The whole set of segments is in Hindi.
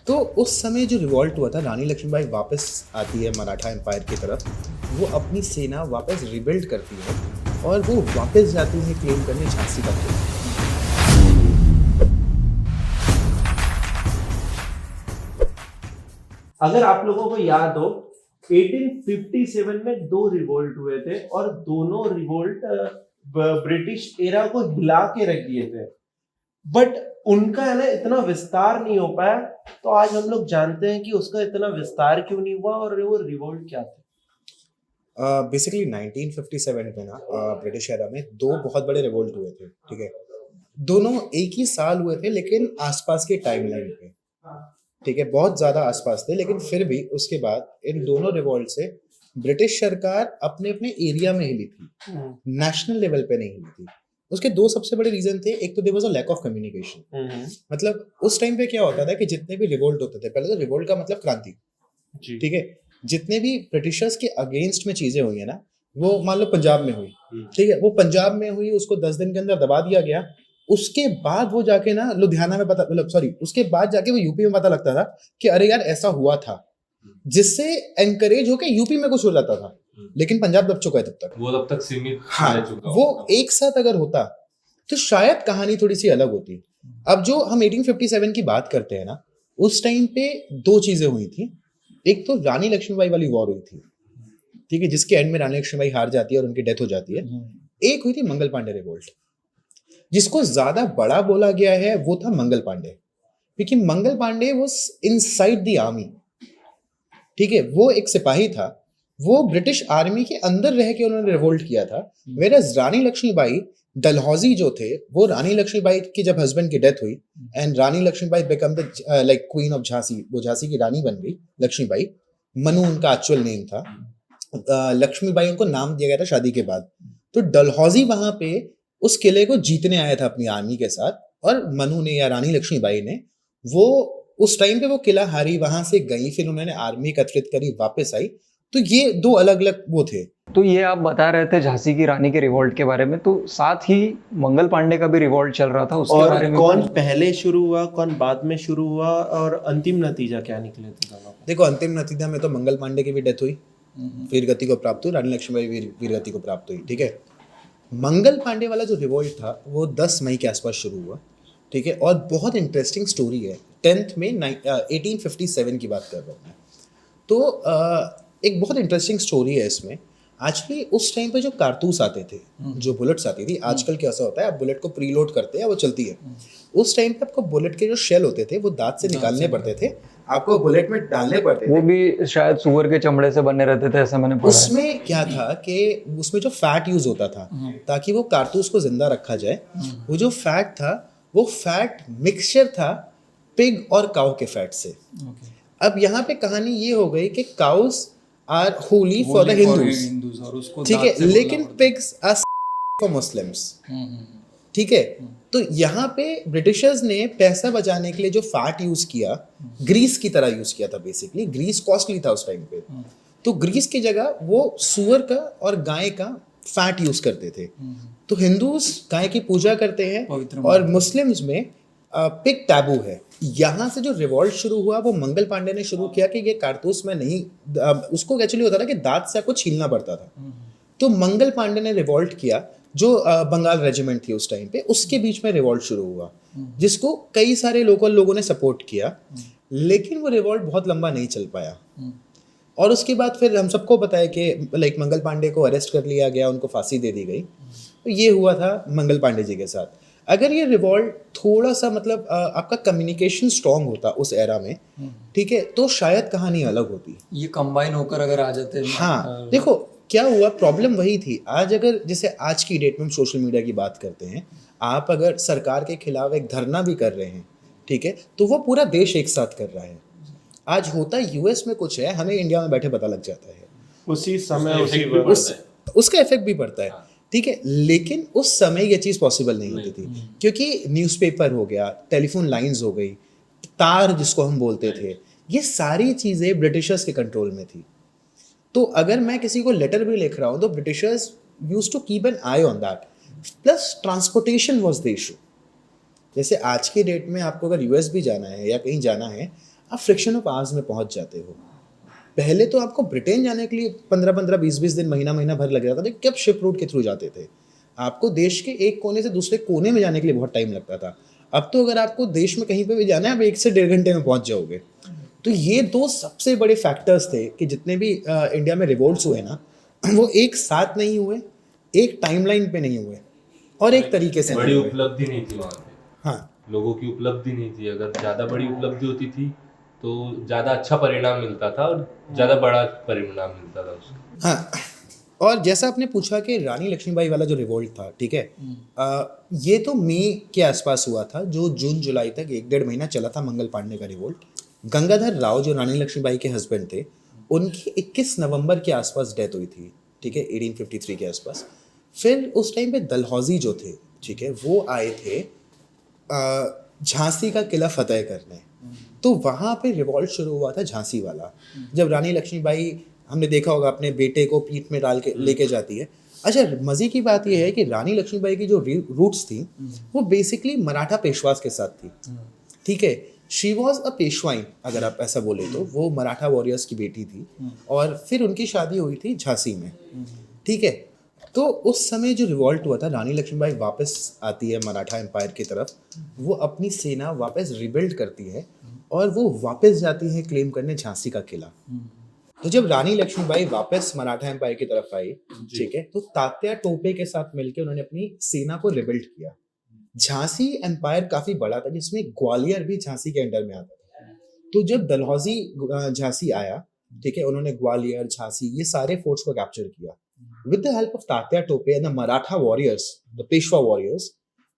तो उस समय जो रिवॉल्ट हुआ था, रानी लक्ष्मीबाई वापस आती है मराठा एम्पायर की तरफ, वो अपनी सेना वापस रिबिल्ड करती है और वो वापस जाती है क्लेम करने झांसी का किला। अगर आप लोगों को याद हो 1857 में दो रिवोल्ट हुए थे और दोनों रिवोल्ट ब्रिटिश एरा को हिला के रख दिए थे, बट उनका है ना इतना विस्तार नहीं हो पाया। तो आज हम लोग जानते हैं कि उसका इतना विस्तार क्यों नहीं हुआ और वो रिवोल्ट क्या थे। बेसिकली 1957 में ना ब्रिटिश एरा में दो बहुत बड़े रिवोल्ट हुए थे, ठीक है। दोनों एक ही साल हुए थे लेकिन आसपास के टाइमलाइन पे, ठीक है, बहुत ज्यादा आसपास थे, लेकिन फिर भी उसके बाद इन दोनों रिवॉल्ट से ब्रिटिश सरकार अपने अपने एरिया में हिली थी, नेशनल लेवल पे नहीं हिली थी। उसके दो सबसे बड़े रीजन थे। एक तो there was a lack of communication. मतलब उस टाइम पे क्या होता था कि जितने भी रिवोल्ट होते थे, पहले तो रिवोल्ट का मतलब क्रांति, ठीक है। जितने भी ब्रिटिशर्स के अगेंस्ट में चीजें हुई है ना, वो मान लो पंजाब में हुई, ठीक है, वो पंजाब में हुई, उसको 10 दिन के अंदर दबा दिया गया। उसके बाद वो जाके ना लुधियाना में पता, मतलब सॉरी, उसके बाद जाके वो यूपी में पता लगता था कि अरे यार ऐसा हुआ था, जिससे एनकरेज होके यूपी में कुछ हो जाता था, लेकिन पंजाब दब चुका है तब तक, वो तब तक सीमित हाँ, रह चुका वो होता। एक साथ अगर होता तो शायद कहानी थोड़ी सी अलग होती। अब जो हम 1857 की बात करते हैं ना, उस टाइम पे दो चीजें हुई थी। एक तो रानी लक्ष्मीबाई वाली वॉर हुई थी, ठीक है, जिसके एंड में रानी लक्ष्मीबाई हार जाती है और उनकी डेथ हो जाती है। एक हुई थी मंगल पांडे रिवोल्ट, जिसको ज्यादा बड़ा बोला गया है, वो था मंगल पांडे, क्योंकि मंगल पांडे वो इनसाइड द आर्मी, ठीक है, वो एक सिपाही था, वो ब्रिटिश आर्मी के अंदर रह के उन्होंने रिवोल्ट किया था। वेरएज रानी लक्ष्मीबाई डलहौजी जो थे, वो रानी लक्ष्मीबाई की जब हस्बैंड की डेथ हुई and Rani Lakshmibai become the like queen of Jhansi, वो झांसी की रानी बन गई लक्ष्मीबाई। मनु उनका एक्चुअल नेम था। लक्ष्मीबाई उनको नाम दिया गया था शादी के बाद। तो डलहौजी वहां पे उस किले को जीतने आया था अपनी आर्मी के साथ, और मनु ने या रानी लक्ष्मीबाई ने वो उस टाइम पे वो किला हारी, वहां से गई, फिर उन्होंने आर्मी एकत्रित करी, वापस आई। तो ये दो अलग अलग वो थे। तो ये आप बता रहे थे झांसी की रानी के रिवॉल्ट के बारे में, तो साथ ही मंगल पांडे का भी रिवॉल्ट चल रहा था, उसके और बारे में कौन पहले शुरू हुआ, कौन बाद में शुरू हुआ, और अंतिम नतीजा क्या निकले थे दोनों का? देखो, अंतिम नतीजा में तो मंगल पांडे की भी डेथ हुई, वीर गति को प्राप्त हुई, रानी लक्ष्मीबाई वीर गति को प्राप्त हुई, ठीक है। मंगल पांडे वाला जो रिवोल्ट था वो 10 मई के आसपास शुरू हुआ, ठीक है, और बहुत इंटरेस्टिंग स्टोरी है। 10 में 1857 की बात कर रहा हूँ मैं। तो एक बहुत इंटरेस्टिंग स्टोरी है इसमें। एक्चुअली उस टाइम पे जो कारतूस आते थे, जो बुलेट्स आती थी, आजकल कैसा होता है, आप बुलेट को प्रीलोड करते हैं, वो चलती है। उस टाइम पे आपको बुलेट के जो शेल होते थे वो दांत से निकालने पड़ते थे, आपको बुलेट में डालने पड़ते वो थे। भी शायद सुअर के चमड़े से बने रहते थे, ऐसा मैंने पढ़ा है। उसमें क्या था कि उसमें जो फैट यूज होता था ताकि वो कारतूस को जिंदा रखा जाए, वो जो फैट था वो फैट मिक्सचर था पिग और काउ के फैट से। अब यहाँ पे कहानी ये हो गई कि cows are holy for the Hindus, और उसको ठीक है, लेकिन पिग्स आर फॉर मुस्लिम्स, ठीक है। तो यहाँ पे ब्रिटिशर्स ने पैसा बचाने के लिए जो फैट यूज किया, ग्रीस की तरह यूज किया था। बेसिकली ग्रीस कॉस्टली था उस टाइम पे, तो ग्रीस की जगह वो सुअर का और गाय का फैट यूज करते थे। तो हिंदूज गाय की पूजा करते हैं और मुस्लिम्स में पिग टैबू है। यहाँ से जो रिवॉल्ट शुरू हुआ वो मंगल पांडे ने शुरू किया कि ये कारतूस में नहीं, उसको एक्चुअली होता था कि दांत से आपको छीलना पड़ता था। तो मंगल पांडे ने रिवॉल्ट किया, जो बंगाल रेजिमेंट थी उस टाइम पे, उसके बीच में रिवॉल्ट शुरू हुआ, जिसको कई सारे लोकल लोगों ने सपोर्ट किया, लेकिन वो रिवॉल्ट बहुत लंबा नहीं चल पाया। और उसके बाद फिर हम सबको पता है कि लाइक मंगल पांडे को अरेस्ट कर लिया गया, उनको फांसी दे दी गई। तो ये हुआ था मंगल पांडे जी के साथ। अगर ये रिवॉल्ट थोड़ा सा मतलब आपका कम्युनिकेशन स्ट्रांग होता उस एरा में, ठीक है, तो शायद कहानी अलग होती। ये कंबाइन होकर अगर आ जाते हैं। हाँ, देखो क्या हुआ, प्रॉब्लम वही थी। आज अगर जैसे आज की डेट में हम सोशल मीडिया की बात करते हैं, आप अगर सरकार के खिलाफ एक धरना भी कर रहे हैं, ठीक है, तो वो पूरा देश एक साथ कर रहा है। आज होता यूएस में कुछ है, हमें इंडिया में बैठे पता लग जाता है, उसी समय उसी उसका इफेक्ट भी पड़ता है, ठीक है। लेकिन उस समय ये चीज़ पॉसिबल नहीं होती थी, क्योंकि न्यूज़पेपर हो गया, टेलीफोन लाइंस हो गई, तार जिसको हम बोलते थे, ये सारी चीज़ें ब्रिटिशर्स के कंट्रोल में थी। तो अगर मैं किसी को लेटर भी लिख रहा हूँ तो Britishers use to keep an eye on that. Plus transportation was the issue. जैसे आज की डेट में आपको अगर यूएस भी जाना है या कहीं जाना है, आप फ्रिक्शन ऑफ आवर्स में पहुंच जाते हो। पहले तो आपको ब्रिटेन जाने के लिए 15-15, 20-20 दिन, महीना भर लग जाता था। कब शिप रूट के थ्रू जाते थे। आपको देश के एक कोने से दूसरे कोने में जाने के लिए बहुत टाइम लगता था। अब तो अगर आपको देश में कहीं पे भी जाना है, आप 1 से 1.5 घंटे में पहुंच जाओगे। तो ये 2 सबसे बड़े फैक्टर्स थे कि जितने भी इंडिया में रिवोल्ट्स हुए ना, वो एक साथ नहीं हुए, एक टाइमलाइन पे नहीं हुए और एक तरीके से बड़ी नहीं हुए। उपलब्धि नहीं थी वहाँ पे, हाँ, लोगों की उपलब्धि नहीं थी। अगर ज़्यादा बड़ी उपलब्धि होती थी तो ज़्यादा अच्छा परिणाम मिलता था और ज़्यादा बड़ा परिणाम मिलता था उसका। हाँ। और जैसा आपने पूछा कि रानी लक्ष्मीबाई वाला जो रिवोल्ट था, ठीक है, ये तो मई के आसपास हुआ था, जो जून जुलाई तक 1-1.5 महीना चला था मंगल पांडे का रिवोल्ट। गंगाधर राव जो रानी लक्ष्मीबाई के हस्बैंड थे, उनकी 21 नवंबर के आसपास डेथ हुई थी, ठीक है, 1853 के आसपास। फिर उस टाइम पे डलहौजी जो थे, ठीक है, वो आए थे झांसी का किला फतेह करने। तो वहाँ पे रिवॉल्ट शुरू हुआ था झांसी वाला, जब रानी लक्ष्मीबाई, हमने देखा होगा, अपने बेटे को पीठ में डाल के लेके जाती है। अच्छा, मजे की बात यह है कि रानी लक्ष्मीबाई की जो रूट्स थी वो बेसिकली मराठा पेशवास के साथ थी, ठीक है। शी वॉज अ पेशवाइन, अगर आप ऐसा बोले तो। वो मराठा वॉरियर्स की बेटी थी और फिर उनकी शादी हुई थी झांसी में, ठीक है। तो उस समय जो रिवॉल्ट हुआ था, रानी लक्ष्मीबाई वापस आती है मराठा एम्पायर की तरफ, वो अपनी सेना वापस रिबिल्ड करती है और वो वापस जाती है क्लेम करने झांसी का किला। तो जब रानी लक्ष्मीबाई वापस मराठा एम्पायर की तरफ आई, ठीक है, तो तात्या टोपे के साथ मिलकर उन्होंने अपनी सेना को रिबिल्ड किया। झांसी एम्पायर काफी बड़ा था, जिसमें ग्वालियर भी झांसी के अंडर में आता था। तो जब डलहौजी झांसी आया, ठीक है, उन्होंने ग्वालियर, झांसी, ये सारे फोर्ट्स को कैप्चर किया with the help of Tatya Tope and the Maratha warriors, the Peshwa warriors.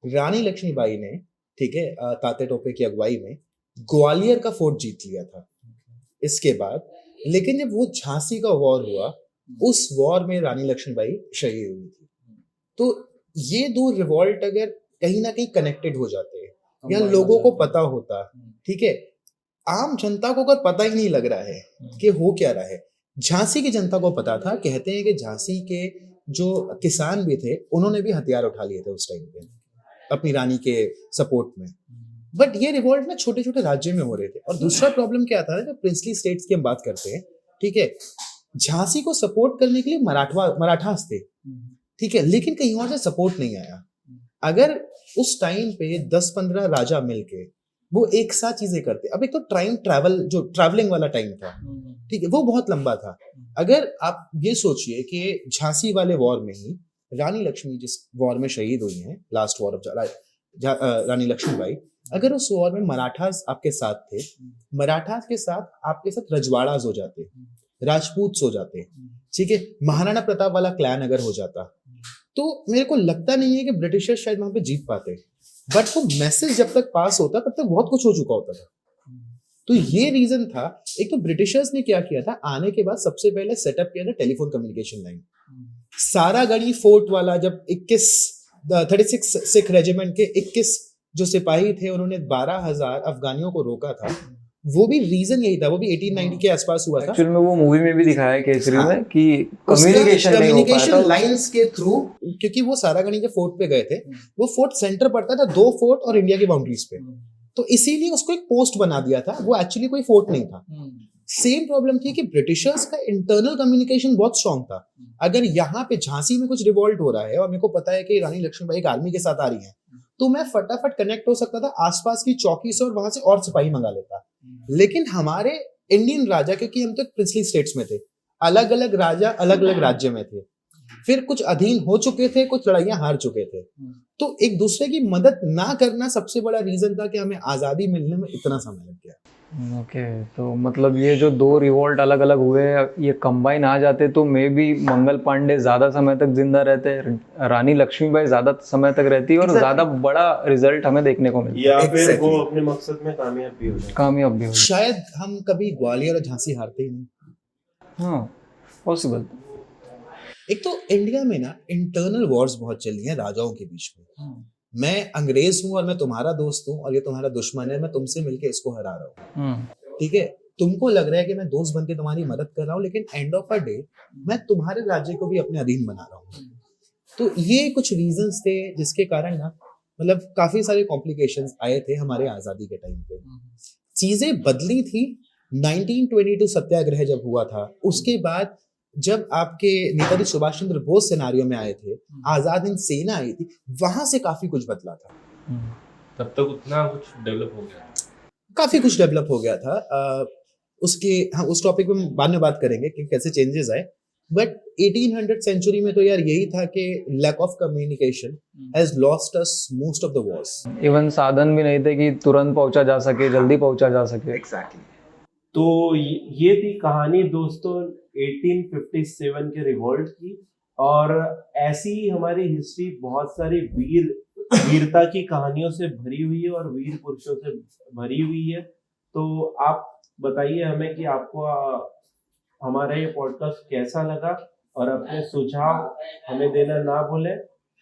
Rani Lakshmibai ने, ठीक है, तात्या टोपे की अगुवाई में ग्वालियर का फोर्ट जीत लिया था। इसके बाद लेकिन जब वो झांसी का वॉर हुआ, उस वॉर में रानी लक्ष्मीबाई शहीद हुई थी। तो ये 2 रिवॉल्ट अगर कहीं ना कहीं कनेक्टेड हो जाते हैं या लोगों को पता होता, ठीक है, आम जनता को अगर पता ही नहीं लग रहा है कि हो क्या रहा है। झांसी की जनता को पता था। कहते हैं कि झांसी के जो किसान भी थे, उन्होंने भी हथियार उठा लिए थे उस टाइम पे अपनी रानी के सपोर्ट में। बट ये रिवॉल्ट ना छोटे छोटे राज्य में हो रहे थे। और दूसरा प्रॉब्लम क्या था, जब प्रिंसली स्टेट्स की हम बात करते हैं, ठीक है, झांसी को सपोर्ट करने के लिए मराठास थे, ठीक है, लेकिन कहीं और से सपोर्ट नहीं आया। अगर उस टाइम पे 10-15 राजा मिलके वो एक साथ चीजें करते, अब एक तो ट्रैवलिंग वाला टाइम था, ठीक है, वो बहुत लंबा था। अगर आप ये सोचिए कि झांसी वाले वॉर में ही रानी लक्ष्मी जिस वॉर में शहीद हुई हैं, लास्ट वॉर ऑफ रानी लक्ष्मीबाई, अगर उस वॉर में मराठास आपके साथ थे, मराठास के साथ आपके साथ रजवाड़ास हो जाते, राजपूत हो जाते, ठीक है, महाराणा प्रताप वाला क्लैन अगर हो जाता, तो मेरे को लगता नहीं है कि ब्रिटिशर्स शायद वहां पे जीत पाते। बट वो मैसेज जब तक पास होता, तब तक बहुत कुछ हो चुका होता था। तो ये रीजन था। एक तो ब्रिटिशर्स ने क्या किया था, आने के बाद सबसे पहले सेटअप किया था telephone communication line. Saragarhi fort वाला जब 36 सिख रेजिमेंट के 21 जो सिपाही थे, उन्होंने 12,000 अफगानियों को रोका था। वो भी रीजन यही था। वो भी 1890 के आसपास हुआ था। एक्चुअल में वो मूवी में भी दिखाया है केसरी हाँ, में कि कम्युनिकेशन नहीं हो पाया था लाइंस के थ्रू, क्योंकि वो सारागढ़ी के फोर्ट पे गए थे, वो फोर्ट सेंटर पड़ता था 2 फोर्ट और इंडिया की बाउंड्रीज पे, तो इसीलिए उसको एक पोस्ट बना दिया था। वो एक्चुअली कोई फोर्ट नहीं था। सेम प्रॉब्लम थी कि ब्रिटिशर्स का इंटरनल कम्युनिकेशन बहुत स्ट्रांग था। अगर यहाँ पे झांसी में कुछ रिवॉल्ट हो रहा है और मेरे को पता है कि रानी लक्ष्मीबाई एक आर्मी के साथ आ रही है, तो मैं फटाफट कनेक्ट हो सकता था आसपास की चौकी से और वहां से और सिपाही मंगा लेता। लेकिन हमारे इंडियन राजा, क्योंकि हम तो प्रिंसली स्टेट्स में थे, अलग अलग राजा अलग अलग राज्य में थे, फिर कुछ अधीन हो चुके थे, कुछ लड़ाइयां हार चुके थे, तो एक दूसरे की मदद ना करना सबसे बड़ा रीजन था कि हमें आजादी मिलने में इतना समय लग गया। ओके, तो मतलब ये जो 2 रिवोल्ट अलग अलग हुए, ये कंबाइन आ जाते तो मे भी मंगल पांडे ज्यादा समय तक जिंदा रहते, रानी लक्ष्मीबाई ज्यादा समय तक रहती और ज्यादा बड़ा रिजल्ट हमें देखने को मिलता, या फिर वो अपने मकसद में कामयाब भी हो जाए। शायद हम कभी ग्वालियर और झांसी हारते ही नहीं। हाँ, पॉसिबल। एक तो इंडिया में ना इंटरनल वॉर्स बहुत चली हैं राजाओं के बीच में। मैं अंग्रेज हूं और मैं तुम्हारा दोस्त हूं और ये तुम्हारा दुश्मन है, मैं तुमसे मिलके इसको हरा रहा हूँ, ठीक है। तुमको लग रहा है कि मैं दोस्त बनके तुम्हारी मदद कर रहा हूँ, लेकिन एंड ऑफ अ डे मैं तुम्हारे राज्य को भी अपने अधीन बना रहा हूँ। तो ये कुछ रीजंस थे जिसके कारण ना, मतलब काफी सारे कॉम्प्लिकेशंस आए थे हमारे आजादी के टाइम पे। चीजें बदली थी 1922 सत्याग्रह जब हुआ था, उसके बाद जब आपके नेताजी सुभाष चंद्र बोस सिनारियो में आए थे, आजाद हिंद सेना आई थी, वहां से काफी कुछ बदला था। तब तक उतना कुछ डेवलप हो गया, काफी कुछ डेवलप हो गया था। उसके हम उस टॉपिक पे बाद में बात करेंगे कि कैसे चेंजेस आए, बट 1800 सेंचुरी में तो यार यही था कि lack of communication has lost us most of the wars. Even साधन भी नहीं थे कि तुरंत पहुंचा जा सके, जल्दी पहुंचा जा सके। एग्जैक्टली। तो ये थी कहानी दोस्तों 1857 के रिवोल्ट की। और ऐसी ही हमारी हिस्ट्री बहुत सारी वीरता की कहानियों से भरी हुई है और वीर पुरुषों से भरी हुई है। तो आप बताइए हमें कि आपको हमारा ये पॉडकास्ट कैसा लगा, और अपने सुझाव हमें देना ना भूलें।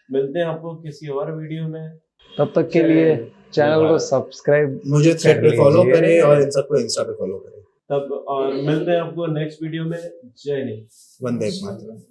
मिलते हैं आपको किसी और वीडियो में। तब तक के लिए चैनल को सब्सक्राइब मुझे थ्रेड पे फॉलो लीजिए। करें और इन सबको इंस्टा पे फॉलो करें। तब और मिलते हैं आपको नेक्स्ट वीडियो में। जय हिंद। वंदे मातरम।